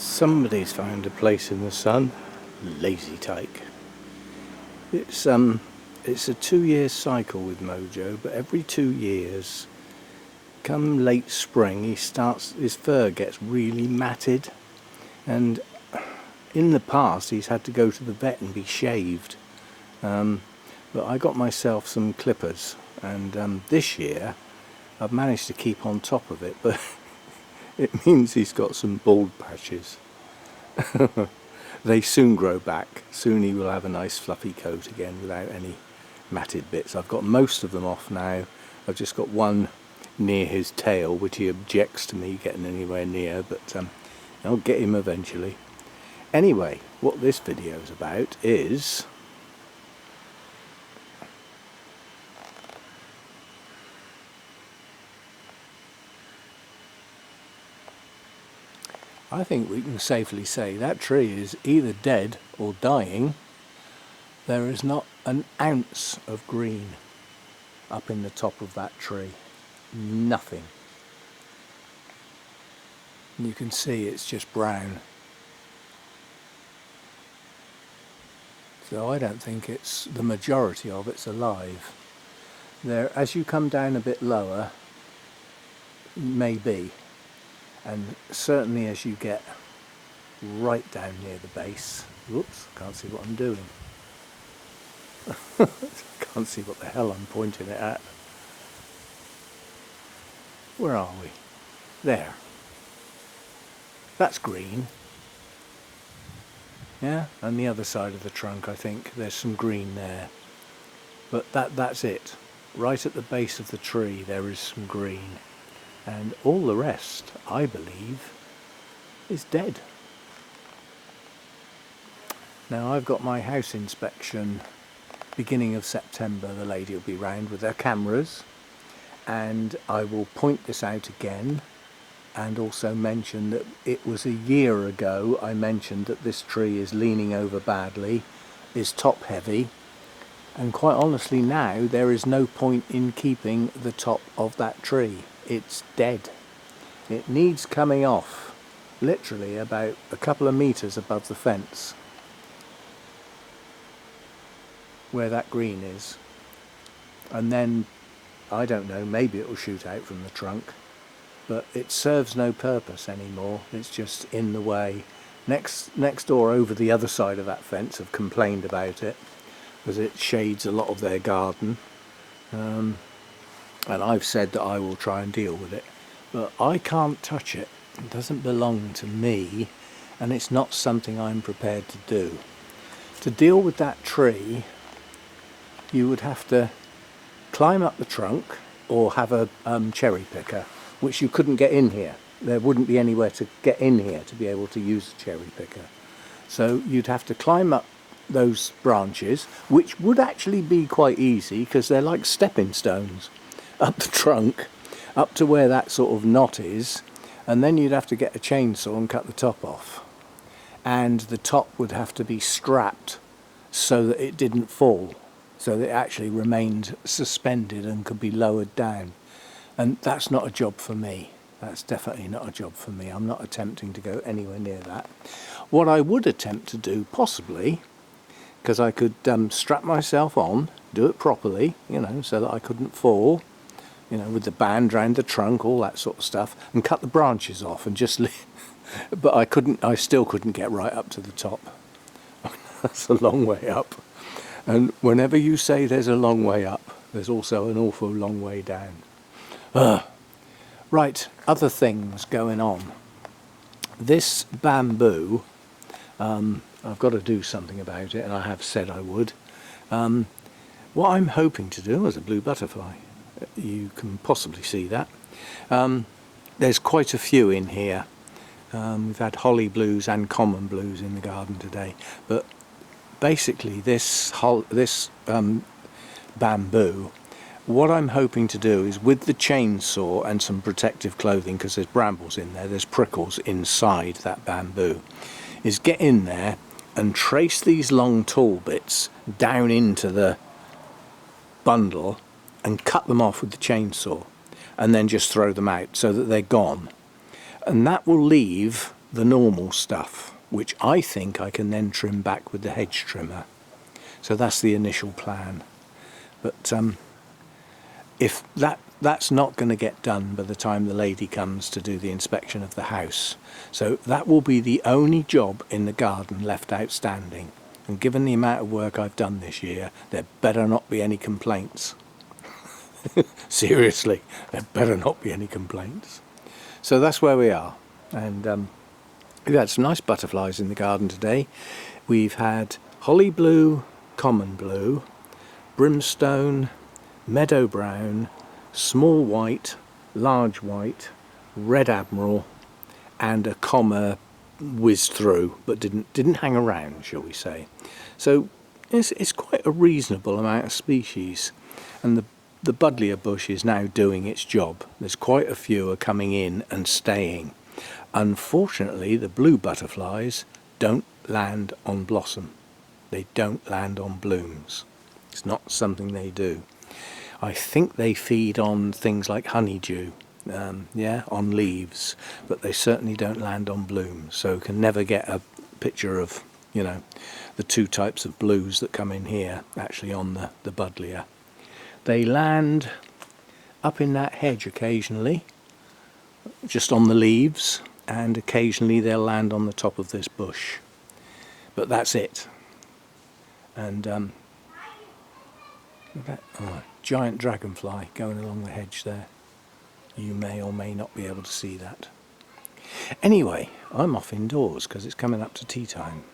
Somebody's found a place in the sun. Lazy tyke. It's a 2-year cycle with Mojo, but every 2 years, come late spring, his fur gets really matted, and in the past he's had to go to the vet and be shaved. But I got myself some clippers, and this year I've managed to keep on top of it, but it means he's got some bald patches. They soon grow back. Soon he will have a nice fluffy coat again without any matted bits. I've got most of them off now. I've just got one near his tail which he objects to me getting anywhere near, but I'll get him eventually. Anyway, what this video is about is I think we can safely say that tree is either dead or dying. There is not an ounce of green up in the top of that tree. Nothing. And you can see it's just brown. So I don't think it's the majority of it's alive. There, as you come down a bit lower, maybe. And certainly as you get right down near the base, whoops, can't see what I'm doing. Can't see what the hell I'm pointing it at. Where are we? There. That's green. Yeah, and the other side of the trunk, I think there's some green there. But that's it. Right at the base of the tree there is some green. And all the rest, I believe, is dead. Now I've got my house inspection beginning of September. The lady will be round with her cameras, and I will point this out again and also mention that it was a year ago I mentioned that this tree is leaning over badly, is top heavy, and quite honestly now there is no point in keeping the top of that tree. It's dead. It needs coming off, literally about a couple of meters above the fence where that green is, and then I don't know, maybe it will shoot out from the trunk, but it serves no purpose anymore. It's just in the way. Next door over the other side of that fence have complained about it because it shades a lot of their garden. And I've said that I will try and deal with it, but I can't touch it. It doesn't belong to me, and it's not something I'm prepared to do. To deal with that tree, you would have to climb up the trunk or have a cherry picker, which you couldn't get in here. There wouldn't be anywhere to get in here to be able to use a cherry picker. So you'd have to climb up those branches, which would actually be quite easy because they're like stepping stones, up the trunk, up to where that sort of knot is, and then you'd have to get a chainsaw and cut the top off. And the top would have to be strapped so that it didn't fall, so that it actually remained suspended and could be lowered down. And that's not a job for me. That's definitely not a job for me. I'm not attempting to go anywhere near that. What I would attempt to do, possibly, because I could strap myself on, do it properly, so that I couldn't fall, with the band round the trunk, all that sort of stuff, and cut the branches off and just but I still couldn't get right up to the top. That's a long way up. And whenever you say there's a long way up, there's also an awful long way down. Right, other things going on. This bamboo, I've got to do something about it, and I have said I would. What I'm hoping to do is a blue butterfly. You can possibly see that. There's quite a few in here. We've had holly blues and common blues in the garden today, but basically this bamboo, what I'm hoping to do is, with the chainsaw and some protective clothing, because there's brambles in there, there's prickles inside that bamboo, is get in there and trace these long tall bits down into the bundle and cut them off with the chainsaw, and then just throw them out so that they're gone. And that will leave the normal stuff, which I think I can then trim back with the hedge trimmer. So that's the initial plan. But if that's not going to get done by the time the lady comes to do the inspection of the house. So that will be the only job in the garden left outstanding. And given the amount of work I've done this year, there better not be any complaints. Seriously, there better not be any complaints. So that's where we are. And we've had some nice butterflies in the garden today. We've had holly blue, common blue, brimstone, meadow brown, small white, large white, red admiral, and a comma whizzed through but didn't hang around, shall we say. So it's quite a reasonable amount of species, and the Buddleia bush is now doing its job. There's quite a few are coming in and staying. Unfortunately, the blue butterflies don't land on blossom. They don't land on blooms. It's not something they do. I think they feed on things like honeydew, on leaves, but they certainly don't land on blooms. So you can never get a picture of, the two types of blues that come in here actually on the Buddleia. They land up in that hedge occasionally, just on the leaves, and occasionally they'll land on the top of this bush. But that's it. And giant dragonfly going along the hedge there. You may or may not be able to see that. Anyway, I'm off indoors because it's coming up to tea time.